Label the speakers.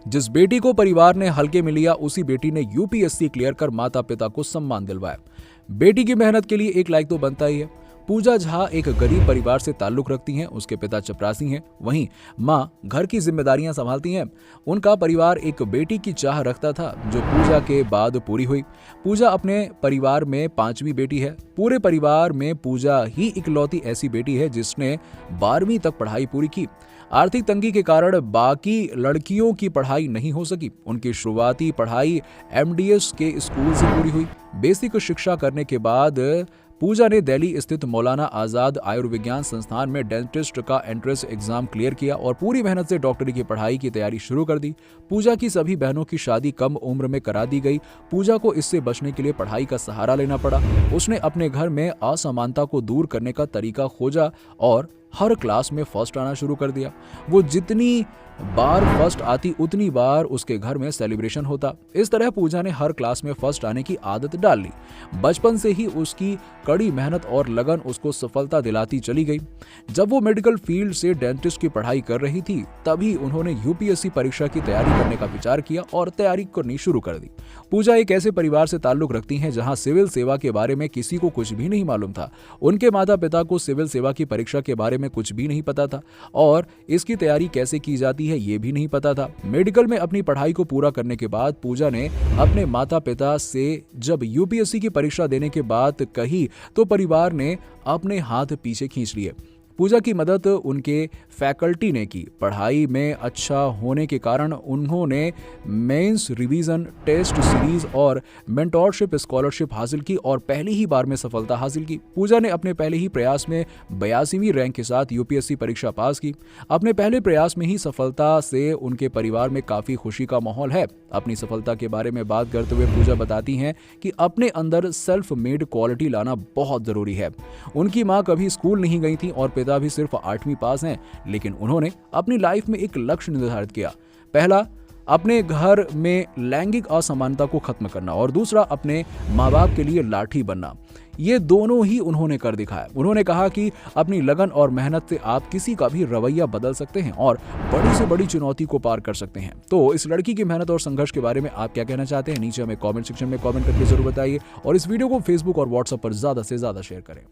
Speaker 1: जिस बेटी को परिवार ने हल्के में लिया, उसी बेटी ने यूपीएससी क्लियर कर माता पिता को सम्मान दिलवाया। बेटी की मेहनत के लिए एक लाइक तो बनता ही है। पूजा झा एक गरीब परिवार से ताल्लुक रखती हैं। उसके पिता चपरासी हैं, वहीं मां घर की जिम्मेदारियां संभालती हैं। उनका परिवार एक बेटी की चाह रखता था, जो पूजा के बाद पूरी हुई। पूजा अपने परिवार में 5वीं बेटी है। पूरे परिवार में पूजा ही इकलौती ऐसी बेटी है जिसने 12वीं तक पढ़ाई पूरी की। आर्थिक तंगी के कारण बाकी लड़कियों की पढ़ाई नहीं हो सकी। उनकी शुरुआती पढ़ाई एमडीएस के स्कूल से पूरी हुई। बेसिक शिक्षा करने के बाद पूजा ने दिल्ली स्थित मौलाना आजाद आयुर्विज्ञान संस्थान में डेंटिस्ट का एंट्रेंस एग्जाम क्लियर किया और पूरी मेहनत से डॉक्टरी की पढ़ाई की तैयारी शुरू कर दी। पूजा की सभी बहनों की शादी कम उम्र में करा दी गई। पूजा को इससे बचने के लिए पढ़ाई का सहारा लेना पड़ा। उसने अपने घर में असमानता को दूर करने का तरीका खोजा और हर क्लास में फर्स्ट आना शुरू कर दिया। वो जितनी बार फर्स्ट आती, उतनी बार उसके घर में सेलिब्रेशन होता। इस तरह पूजा ने हर क्लास में फर्स्ट आने की आदत डाल ली। बचपन से ही उसकी कड़ी मेहनत और लगन उसको सफलता दिलाती चली गई। जब वो मेडिकल फील्ड से डेंटिस्ट की पढ़ाई कर रही थी, तभी उन्होंने यूपीएससी परीक्षा की तैयारी करने का विचार किया और तैयारी करनी शुरू कर दी। पूजा एक ऐसे परिवार से ताल्लुक रखती हैं जहां सिविल सेवा के बारे में किसी को कुछ भी नहीं मालूम था। उनके माता पिता को सिविल सेवा की परीक्षा के बारे में कुछ भी नहीं पता था और इसकी तैयारी कैसे की जाती है ये भी नहीं पता था। मेडिकल में अपनी पढ़ाई को पूरा करने के बाद पूजा ने अपने माता पिता से जब यूपीएससी की परीक्षा देने की बात कही, तो परिवार ने अपने हाथ पीछे खींच लिए। पूजा की मदद उनके फैकल्टी ने की। पढ़ाई में अच्छा होने के कारण उन्होंने मेंस रिवीजन टेस्ट सीरीज और मेंटोरशिप स्कॉलरशिप हासिल की और पहली ही बार में सफलता हासिल की। पूजा ने अपने पहले ही प्रयास में 82वीं रैंक के साथ यूपीएससी परीक्षा पास की। अपने पहले प्रयास में ही सफलता से उनके परिवार में काफी खुशी का माहौल है। अपनी सफलता के बारे में बात करते हुए पूजा बताती हैं कि अपने अंदर सेल्फ मेड क्वालिटी लाना बहुत जरूरी है। उनकी मां कभी स्कूल नहीं गई थी और पिता भी सिर्फ 8वीं पास हैं, लेकिन उन्होंने अपनी लाइफ में एक लक्ष्य निर्धारित किया। पहला, अपने घर में लैंगिक असमानता को खत्म करना और दूसरा, अपने माँ बाप के लिए लाठी बनना। ये दोनों ही उन्होंने कर दिखाया। उन्होंने कहा कि अपनी लगन और मेहनत से आप किसी का भी रवैया बदल सकते हैं और बड़ी से बड़ी चुनौती को पार कर सकते हैं। तो इस लड़की की मेहनत और संघर्ष के बारे में आप क्या कहना चाहते हैं? नीचे हमें कमेंट सेक्शन में कमेंट करके जरूर बताइए और इस वीडियो को फेसबुक और व्हाट्सएप पर ज्यादा से ज्यादा शेयर करें।